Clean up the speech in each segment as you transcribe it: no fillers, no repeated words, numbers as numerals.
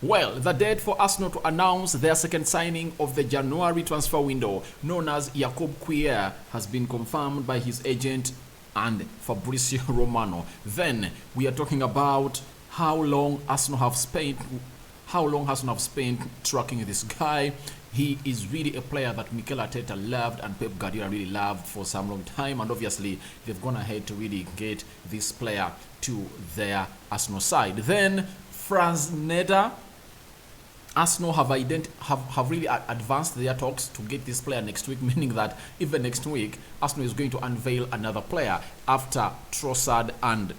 Well, the date for Arsenal to announce their second signing of the January transfer window, known as Yakub Kiwior, has been confirmed by his agent and Fabrizio Romano. Then we are talking about how long Arsenal have spent tracking this guy. He is really a player that Mikel Arteta loved and Pep Guardiola really loved for some long time, and obviously they've gone ahead to really get this player to their Arsenal side. Then Frasneda, Arsenal have really advanced their talks to get this player next week, meaning that even next week Arsenal is going to unveil another player after Trossard and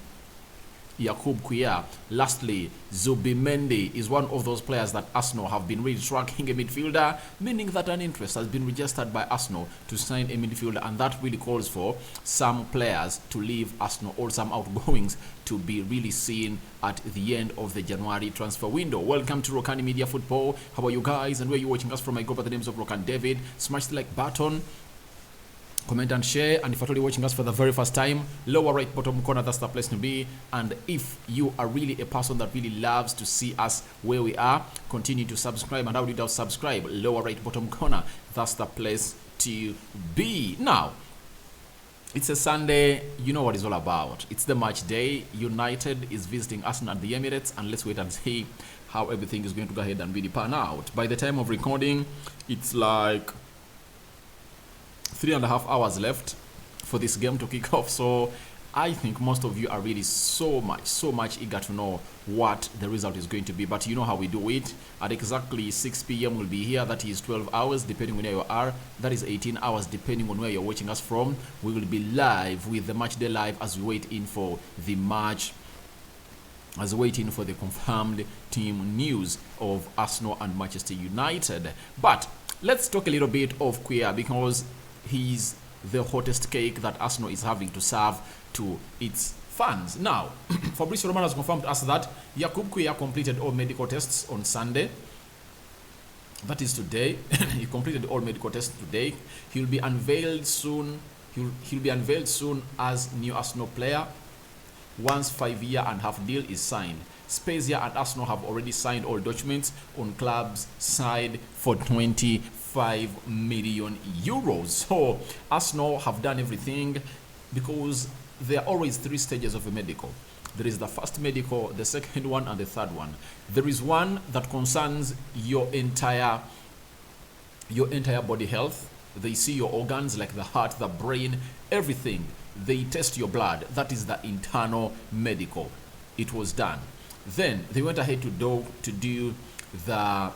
Yakub Kiwior. Lastly, Zubimendi is one of those players that Arsenal have been really tracking, a midfielder, meaning that an interest has been registered by Arsenal to sign a midfielder, and that really calls for some players to leave Arsenal or some outgoings to be really seen at the end of the January transfer window. Welcome to Rokani Media Football. How are you guys, and where are you watching us from? I go by the names of Rokani David. Smash the like button, comment and share, and if you're totally watching us for the very first time, lower right bottom corner, that's the place to be. And if you are really a person that really loves to see us where we are, continue to subscribe, and how do you subscribe? Lower right bottom corner, that's the place to be. Now it's a Sunday, you know what it's all about. It's the match day. United is visiting Arsenal at the Emirates, and let's wait and see how everything is going to go ahead and really pan out. By the time of recording, it's like 3.5 hours left for this game to kick off, so I think most of you are really so much eager to know what the result is going to be. But you know how we do it. At exactly 6 p.m. we'll be here. That is 12 hours depending on where you are. That is 18 hours depending on where you're watching us from. We will be live with the match day live as we wait in for the match, as waiting for the confirmed team news of Arsenal and Manchester United. But let's talk a little bit of Kiwior, because he's the hottest cake that Arsenal is having to serve to its fans. Now, Fabrizio Romano has confirmed to us that Yakub Kiwior completed all medical tests on Sunday. That is today. He completed all medical tests today. He'll be unveiled soon. He'll be unveiled soon as new Arsenal player once 5.5-year deal is signed. Spezia and Arsenal have already signed all documents on club's side for 25 million euros. So Arsenal have done everything, because there are always 3 stages of a medical. There is the first medical, the second one, and the third one. There is one that concerns your entire body health. They see your organs like the heart, the brain, everything. They test your blood. That is the internal medical. It was done. Then they went ahead to do the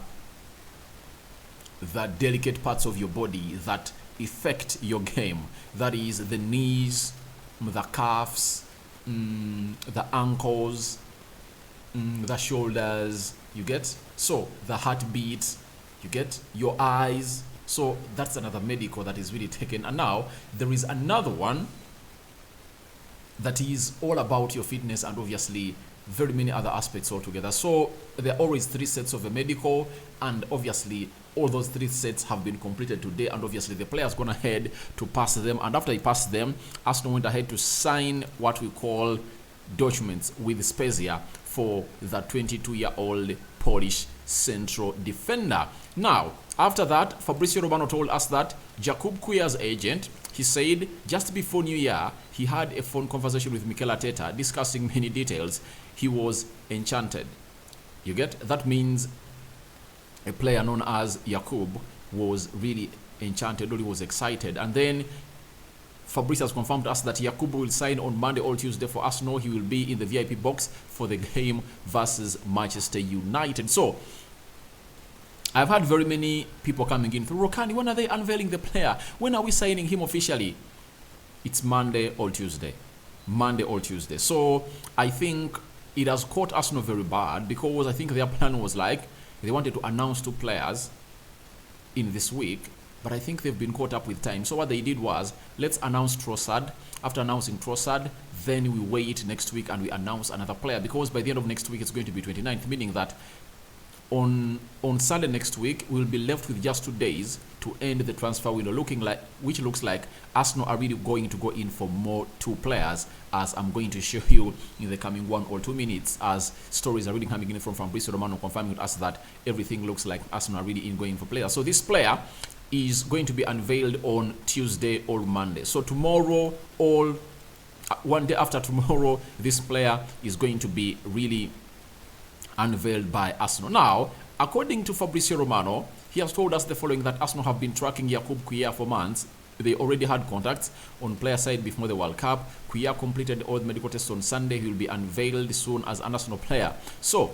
delicate parts of your body that affect your game. That is the knees, the calves, the ankles, the shoulders, you get? So the heartbeat, you get? Your eyes. So that's another medical that is really taken. And now there is another one that is all about your fitness, and obviously very many other aspects altogether. So there are always 3 sets of a medical, and obviously all those 3 sets have been completed today, and obviously the player's gone ahead to pass them, and after he passed them, Arsenal went ahead to sign what we call documents with Spezia for the 22-year-old Polish central defender. Now, after that, Fabrizio Romano told us that Yakub Kiwior's agent, he said just before New Year, he had a phone conversation with Mikel Arteta discussing many details. He was enchanted. You get? That means a player known as Yakub was really enchanted, or he was excited. And then Fabrizio has confirmed to us that Yakub will sign on Monday or Tuesday for Arsenal. He will be in the VIP box for the game versus Manchester United. So I've had very many people coming in through Rokani. When are they unveiling the player? When are we signing him officially? It's Monday or Tuesday. Monday or Tuesday. So I think it has caught Arsenal very bad, because I think their plan was like they wanted to announce 2 players in this week, but I think they've been caught up with time. So what they did was, let's announce Trossard. After announcing Trossard, then we wait next week and we announce another player, because by the end of next week it's going to be 29th, meaning that On Sunday next week, we'll be left with just 2 days to end the transfer window, which looks like Arsenal are really going to go in for more 2 players, as I'm going to show you in the coming 1 or 2 minutes, as stories are really coming in from Fabrizio Romano confirming with us that everything looks like Arsenal are really in going for players. So this player is going to be unveiled on Tuesday or Monday. So tomorrow, one day after tomorrow, this player is going to be really unveiled by Arsenal. Now, according to Fabrizio Romano, he has told us the following, that Arsenal have been tracking Yakub Kiwior for months. They already had contacts on player side before the World Cup. Kiwior completed all the medical tests on Sunday. He will be unveiled soon as an Arsenal player. So,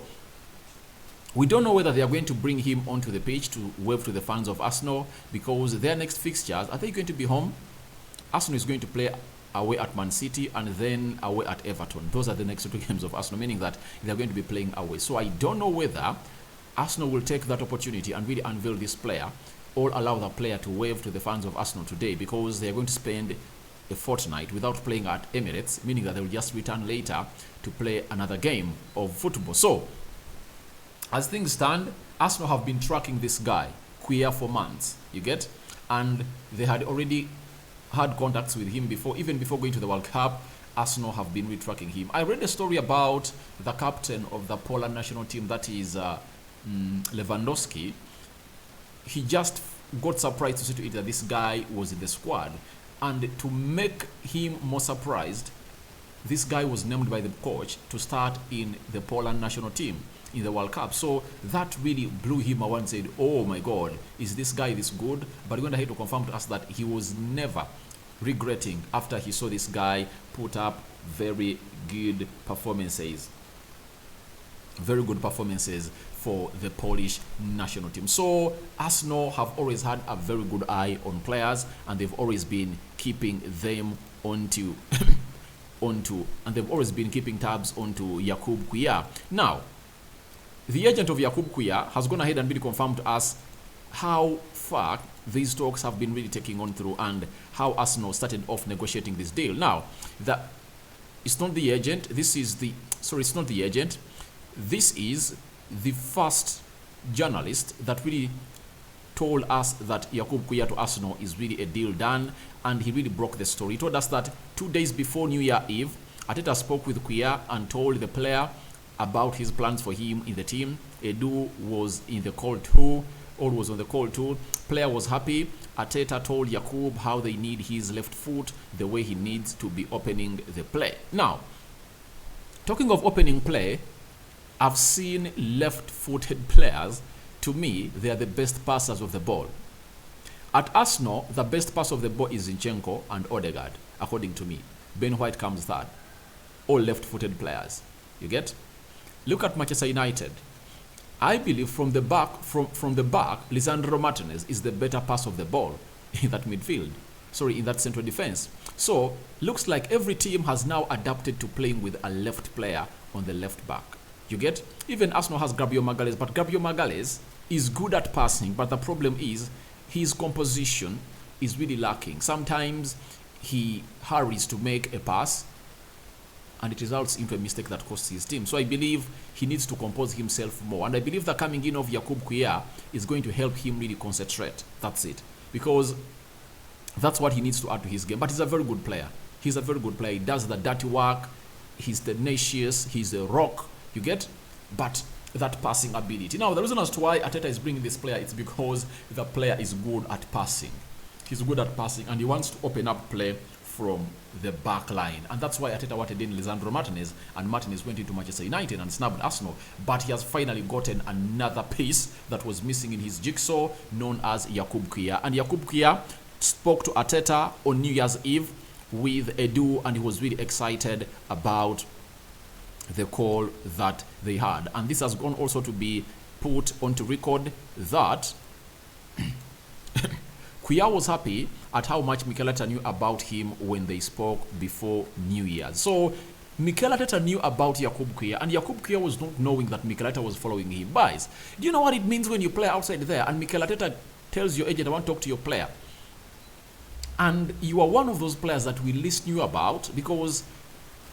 we don't know whether they are going to bring him onto the pitch to wave to the fans of Arsenal, because their next fixtures, are they going to be home? Arsenal is going to play away at Man City and then away at Everton. Those are the next 2 games of Arsenal, meaning that they're going to be playing away. So I don't know whether Arsenal will take that opportunity and really unveil this player, or allow the player to wave to the fans of Arsenal today, because they're going to spend a fortnight without playing at Emirates, meaning that they will just return later to play another game of football. So, as things stand, Arsenal have been tracking this guy, Kiwior, for months, you get? And they had already had contacts with him before, even before going to the World Cup. Arsenal have been retracking him. I read a story about the captain of the Poland national team, that is Lewandowski. He just got surprised to see to it that this guy was in the squad, and to make him more surprised, this guy was named by the coach to start in the Poland national team in the World Cup. So that really blew him away and said, oh my God, is this guy this good? But he went ahead to confirm to us that he was never regretting after he saw this guy put up very good performances. Very good performances for the Polish national team. So Arsenal have always had a very good eye on players, and they've always been keeping them onto and they've always been keeping tabs onto Yakub Kiwior. Now, the agent of Yakub Kiwior has gone ahead and really confirmed to us how far these talks have been really taking on through, and how Arsenal started off negotiating this deal. Now, it's not the agent. It's not the agent. This is the first journalist that really told us that Yakub Kiwior to Arsenal is really a deal done, and he really broke the story. He told us that 2 days before New Year Eve, Arteta spoke with Kiwior and told the player about his plans for him in the team. Edu was in the call too. All was on the call too. Player was happy. Arteta told Yakub how they need his left foot, the way he needs to be opening the play. Now, talking of opening play, I've seen left-footed players. To me, they are the best passers of the ball. At Arsenal, the best passer of the ball is Zinchenko and Odegaard, according to me. Ben White comes third. All left-footed players. You get? Look at Manchester United. I believe from the back, Lisandro Martinez is the better pass of the ball in that midfield. In that central defense. So, looks like every team has now adapted to playing with a left player on the left back. You get? Even Arsenal has Gabriel Magalhaes, but Gabriel Magalhaes is good at passing, but the problem is his composition is really lacking. Sometimes he hurries to make a pass, and it results into a mistake that costs his team. So I believe he needs to compose himself more. And I believe the coming in of Yakub Kiwior is going to help him really concentrate. That's it. Because that's what he needs to add to his game. But he's a very good player. He's a very good player. He does the dirty work. He's tenacious. He's a rock. You get? But that passing ability. Now, the reason as to why Arteta is bringing this player is because the player is good at passing. He's good at passing, and he wants to open up play from the back line. And that's why Arteta wanted in Lisandro Martinez, and Martinez went into Manchester United and snapped Arsenal. But he has finally gotten another piece that was missing in his jigsaw, known as Yakub Kiwior. And Yakub Kiwior spoke to Arteta on New Year's Eve with Edu, and he was really excited about the call that they had. And this has gone also to be put onto record that Kiwior was happy at how much Mikel Arteta knew about him when they spoke before New Year's. So Mikel Arteta knew about Yakub Kiwior, and Yakub Kiwior was not knowing that Mikel Arteta was following him. Guys, do you know what it means when you play outside there and Mikel Arteta tells your agent, I want to talk to your player? And you are one of those players that we least knew about, because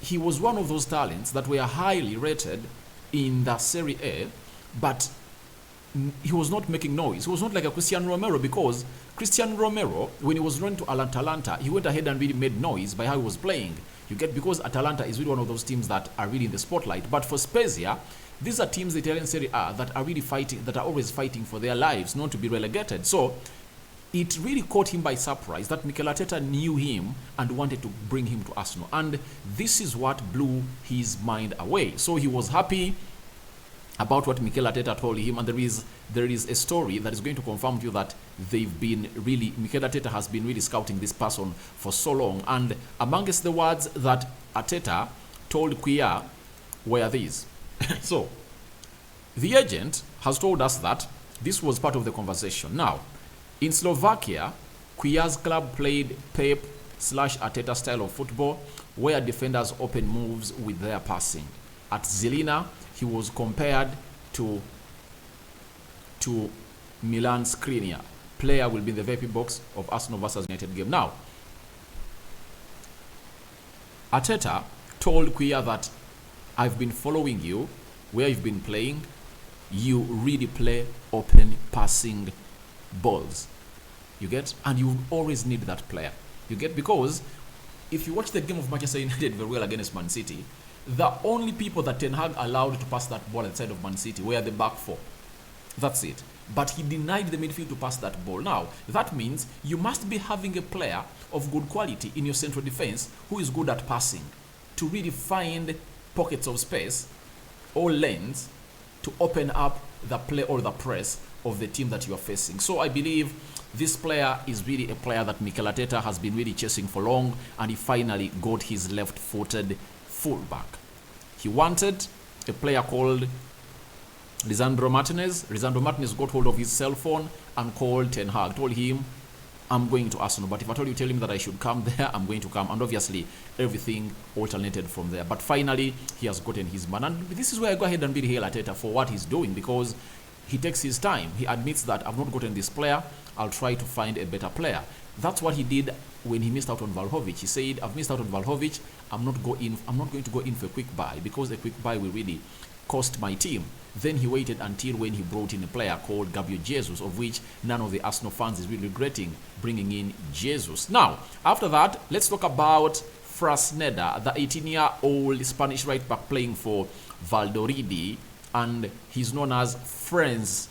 he was one of those talents that were highly rated in the Serie A, but he was not making noise. He was not like a Cristiano Romero, because Cristiano Romero, when he was running to Atalanta, he went ahead and really made noise by how he was playing. You get, because Atalanta is really one of those teams that are really in the spotlight. But for Spezia, these are teams, the Italian Serie A, that are really fighting, that are always fighting for their lives, not to be relegated. So it really caught him by surprise that Mikel Arteta knew him and wanted to bring him to Arsenal. And this is what blew his mind away. So he was happy about what Mikel Arteta told him, and there is a story that is going to confirm to you that Mikel Arteta has been really scouting this person for so long. And amongst the words that Arteta told Kiwior were these. So the agent has told us that this was part of the conversation. Now, in Slovakia, Kiwior's club played Pep/Arteta style of football, where defenders open moves with their passing. At Zelina, he was compared to Milan Skriniar. Player will be in the VIP box of Arsenal versus United game. Now, Arteta told Kiwior that I've been following you where you've been playing. You really play open passing balls. You get? And you always need that player. You get? Because if you watch the game of Manchester United very well against Man City, the only people that Ten Hag allowed to pass that ball outside of Man City were the back four. That's it. But he denied the midfield to pass that ball. Now, that means you must be having a player of good quality in your central defense who is good at passing to really find pockets of space or lanes to open up the play or the press of the team that you are facing. So I believe this player is really a player that Mikel Arteta has been really chasing for long, and he finally got his left-footed fullback. He wanted a player called Lisandro Martinez. Lisandro Martinez got hold of his cell phone and called Ten Hag, told him, I'm going to Arsenal, but if I told you, tell him that I should come there, I'm going to come. And obviously, everything alternated from there. But finally, he has gotten his man. And this is where I go ahead and really hail Arteta for what he's doing, because he takes his time. He admits that I've not gotten this player, I'll try to find a better player. That's what he did when he missed out on Vlahovic. He said, I've missed out on Vlahovic, I'm not going to go in for a quick buy, because a quick buy will really cost my team. Then he waited until when he brought in a player called Gabriel Jesus, of which none of the Arsenal fans is really regretting bringing in Jesus. Now, after that, let's talk about Frasneda, the 18-year-old Spanish right back playing for Valladolid, and he's known as Frasneda,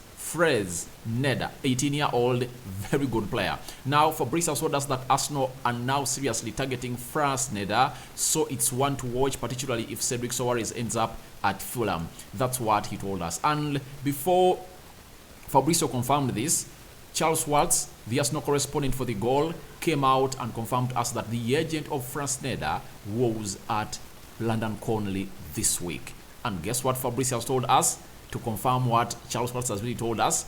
18-year-old, very good player. Now, Fabrizio told us that Arsenal are now seriously targeting Frasneda, so it's one to watch, particularly if Cedric Soares ends up at Fulham. That's what he told us. And before Fabrizio confirmed this, Charles Watts, the Arsenal correspondent for the Goal, came out and confirmed to us that the agent of Frasneda was at London Conley this week. And guess what Fabrizio has told us? To confirm what Charles Watts has really told us,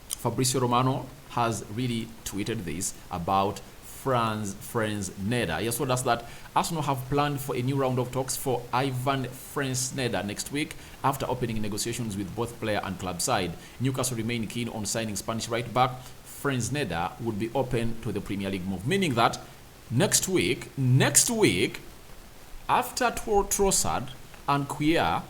Fabrizio Romano has really tweeted this about Frasneda. He has told us that Arsenal have planned for a new round of talks for Ivan Frasneda next week after opening negotiations with both player and club side. Newcastle remain keen on signing Spanish right back. Frasneda would be open to the Premier League move, meaning that next week, after Trossard and Kiwior,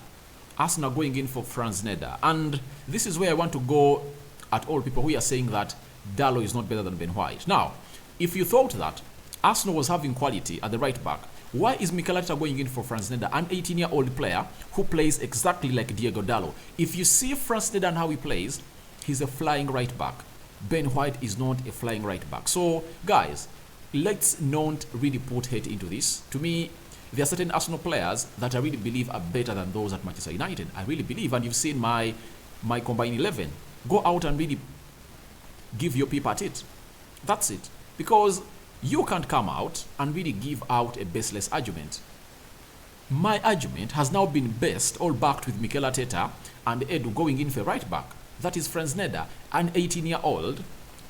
Arsenal going in for Frasneda. And this is where I want to go at all people who are saying that Dalot is not better than Ben White. Now, if you thought that Arsenal was having quality at the right back, why is Mikel Arteta going in for Frasneda, an 18-year-old player who plays exactly like Diego Dalot? If you see Frasneda and how he plays, he's a flying right back. Ben White is not a flying right back. So, guys, let's not really put hate into this. To me, there are certain Arsenal players that I really believe are better than those at Manchester United. I really believe, and you've seen my combined 11. Go out and really give your peep at it. That's it. Because you can't come out and really give out a baseless argument. My argument has now been based, all backed with Mikel Arteta and Edu going in for right back. That is Frasneda, an 18-year-old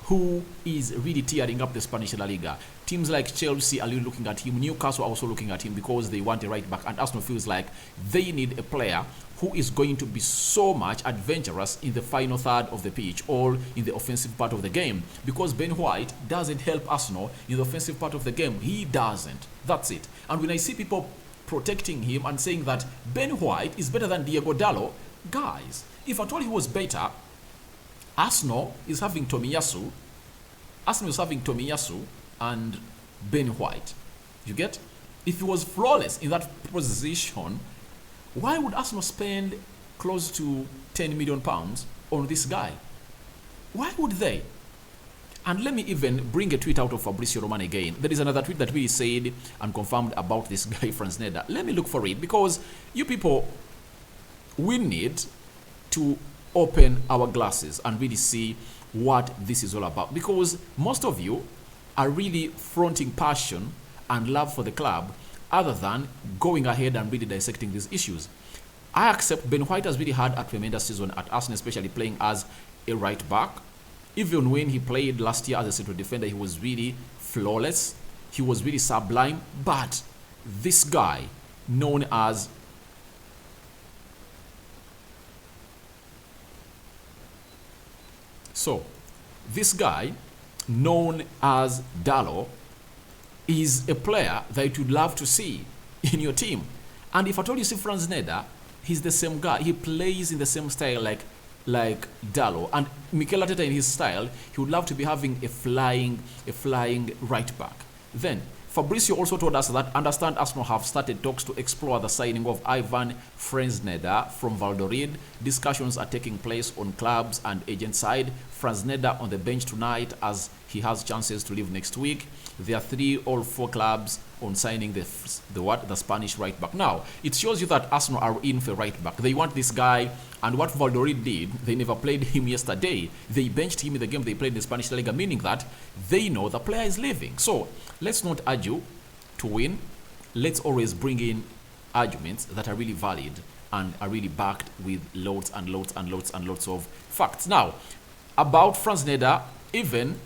who is really tearing up the Spanish La Liga. Teams like Chelsea are really looking at him. Newcastle are also looking at him because they want a right back. And Arsenal feels like they need a player who is going to be so much adventurous in the final third of the pitch or in the offensive part of the game. Because Ben White doesn't help Arsenal in the offensive part of the game. He doesn't. That's it. And when I see people protecting him and saying that Ben White is better than Diego Dalot, Guys, if I told you he was better, Arsenal is having Tomiyasu. Arsenal is having Tomiyasu and Ben White. You get? If he was flawless in that position, why would Arsenal spend close to £10 million on this guy? Why would they? And let me even bring a tweet out of Fabrizio Romano again. There is another tweet that really said and confirmed about this guy, Frasneda. Let me look for it, because you people, we need to open our glasses and really see what this is all about. Because most of you are really fronting passion and love for the club other than going ahead and really dissecting these issues. I accept Ben White has really had a tremendous season at Arsenal, especially playing as a right back. Even when he played last year as a central defender, he was really flawless. He was really sublime. But this guy, known as this guy, known as Dalot, is a player that you'd love to see in your team. And if I told you see Frasneda, he's the same guy. He plays in the same style like Dalot. And Mikel Arteta, in his style, he would love to be having a flying right back. Then Fabrizio also told us that understand Arsenal have started talks to explore the signing of Ivan Frasneda from Valladolid. Discussions are taking place on clubs and agent side. Frasneda on the bench tonight as he has chances to leave next week. There are 3 or 4 clubs on signing the Spanish right back. Now, it shows you that Arsenal are in for right back. They want this guy, and what Valladolid did, they never played him yesterday. They benched him in the game they played in the Spanish La Liga, meaning that they know the player is leaving. So, let's not argue to win. Let's always bring in arguments that are really valid and are really backed with loads and loads and loads and loads of facts. Now, about Frasneda, even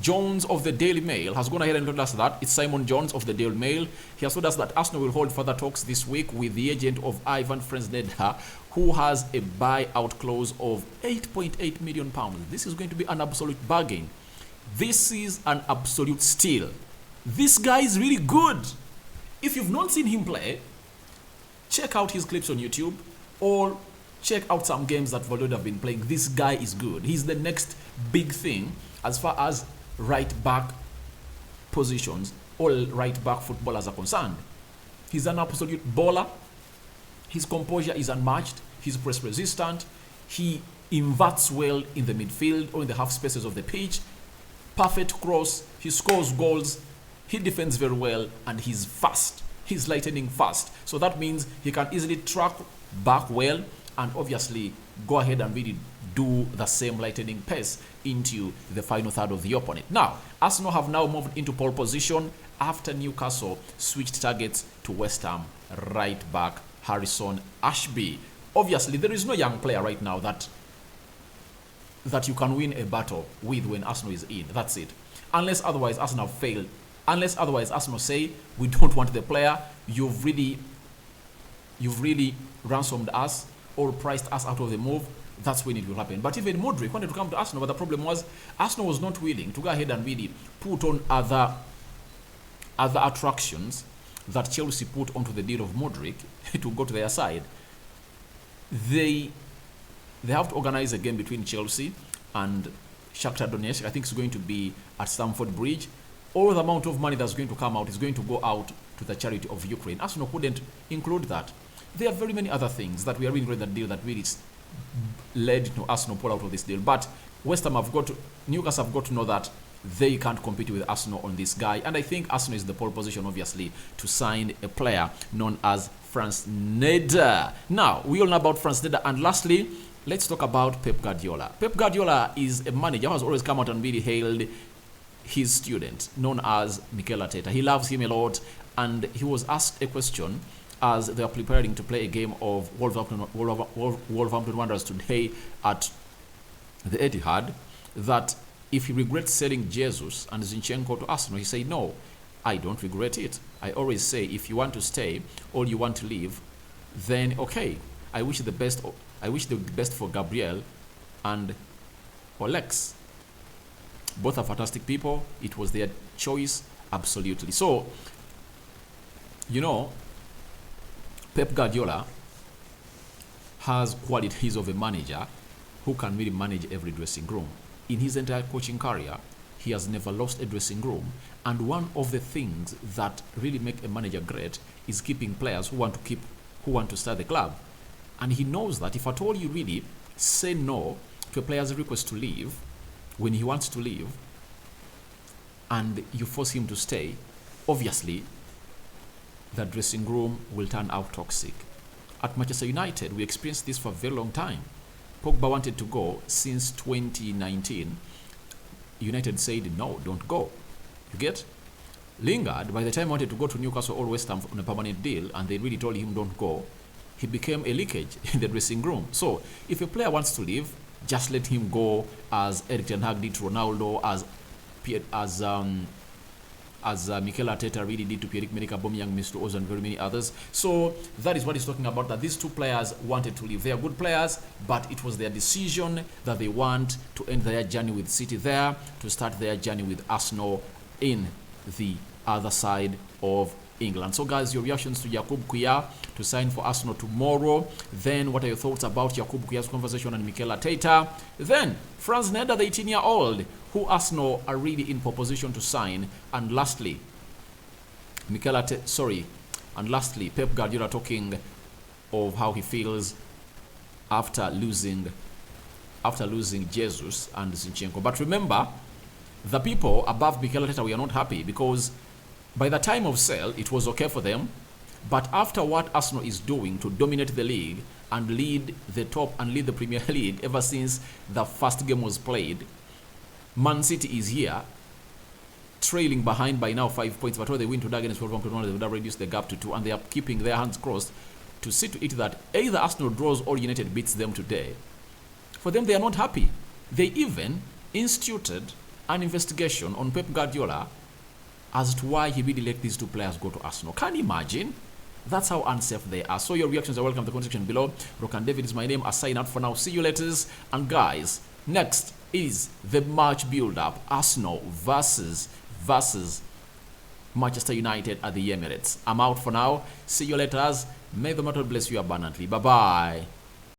Jones of the Daily Mail has gone ahead and told us that. It's Simon Jones of the Daily Mail. He has told us that Arsenal will hold further talks this week with the agent of Ivan Frasneda, who has a buyout clause of £8.8 million. This is going to be an absolute bargain. This is an absolute steal. This guy is really good. If you've not seen him play, check out his clips on YouTube or check out some games that Valladolid have been playing. This guy is good. He's the next big thing as far as right back positions, all right back footballers are concerned. He's an absolute baller. His composure is unmatched. He's press resistant. He inverts well in the midfield or in the half spaces of the pitch. Perfect cross. He scores goals. He defends very well, and he's fast. He's lightning fast. So that means he can easily track back well and obviously go ahead and really do the same lightning pace into the final third of the opponent. Now, Arsenal have now moved into pole position after Newcastle switched targets to West Ham right back Harrison Ashby. Obviously, there is no young player right now that you can win a battle with when Arsenal is in. That's it. Unless otherwise Arsenal failed. Unless otherwise Arsenal say, we don't want the player, you've really ransomed us or priced us out of the move, that's when it will happen. But even Modric wanted to come to Arsenal, but the problem was Arsenal was not willing to go ahead and really put on other attractions that Chelsea put onto the deal of Modric to go to their side. They have to organize a game between Chelsea and Shakhtar Donetsk. I think it's going to be at Stamford Bridge. All the amount of money that's going to come out is going to go out to the charity of Ukraine. Arsenal couldn't include that. There are very many other things that we are reading in that deal that really led to Arsenal pull out of this deal. But Newcastle have got to know that they can't compete with Arsenal on this guy. And I think Arsenal is in the pole position, obviously, to sign a player known as Frasneda. Now, we all know about Frasneda. And lastly, let's talk about Pep Guardiola. Pep Guardiola is a manager who has always come out and really hailed his student, known as Mikel Arteta. He loves him a lot. And he was asked a question as they are preparing to play a game of Wolverhampton Wanderers today at the Etihad, that if he regrets selling Jesus and Zinchenko to Arsenal, he said, no, I don't regret it. I always say, if you want to stay or you want to leave, then okay. I wish the best for Gabriel and Olex. Both are fantastic people. It was their choice, absolutely. So, you know, Pep Guardiola has qualities of a manager who can really manage every dressing room. In his entire coaching career, he has never lost a dressing room. And one of the things that really make a manager great is keeping players who want to start the club. And he knows that if at all you really say no to a player's request to leave when he wants to leave, and you force him to stay, obviously the dressing room will turn out toxic. At Manchester United, we experienced this for a very long time. Pogba wanted to go since 2019. United said, no, don't go. You get? Lingard, by the time he wanted to go to Newcastle or West Ham on a permanent deal, and they really told him don't go, he became a leakage in the dressing room. So, if a player wants to leave, just let him go, as Eric Ten Hag did to Ronaldo, as Mikel Arteta really did to Pierre-Emerick Aubameyang, Mr. Ozil, and very many others. So that is what he's talking about, that these two players wanted to leave. They are good players, but it was their decision that they want to end their journey with City there, to start their journey with Arsenal in the other side of England. So guys, your reactions to Yakub Kiwior to sign for Arsenal tomorrow. Then what are your thoughts about Yakub Kiwior's conversation and Mikel Arteta? Then Frasneda, the 18-year-old, who Arsenal are really in position to sign. And lastly, Pep Guardiola talking of how he feels after losing Jesus and Zinchenko. But remember, the people above Mikel Arteta were not happy, because by the time of sale, it was okay for them. But after what Arsenal is doing to dominate the league and lead the top and lead the Premier League ever since the first game was played, Man City is here, trailing behind by now 5 points. But when they win today against Wolverhampton, they would have reduced the gap to 2, and they are keeping their hands crossed to see to it that either Arsenal draws or United beats them today. For them, they are not happy. They even instituted an investigation on Pep Guardiola as to why he really let these two players go to Arsenal. Can you imagine? That's how unsafe they are. So your reactions are welcome in the comment section below. Rokani David is my name. I sign out for now. See you later. And guys, next is the match build-up. Arsenal versus Manchester United at the Emirates. I'm out for now. See you later. May the Lord bless you abundantly. Bye-bye.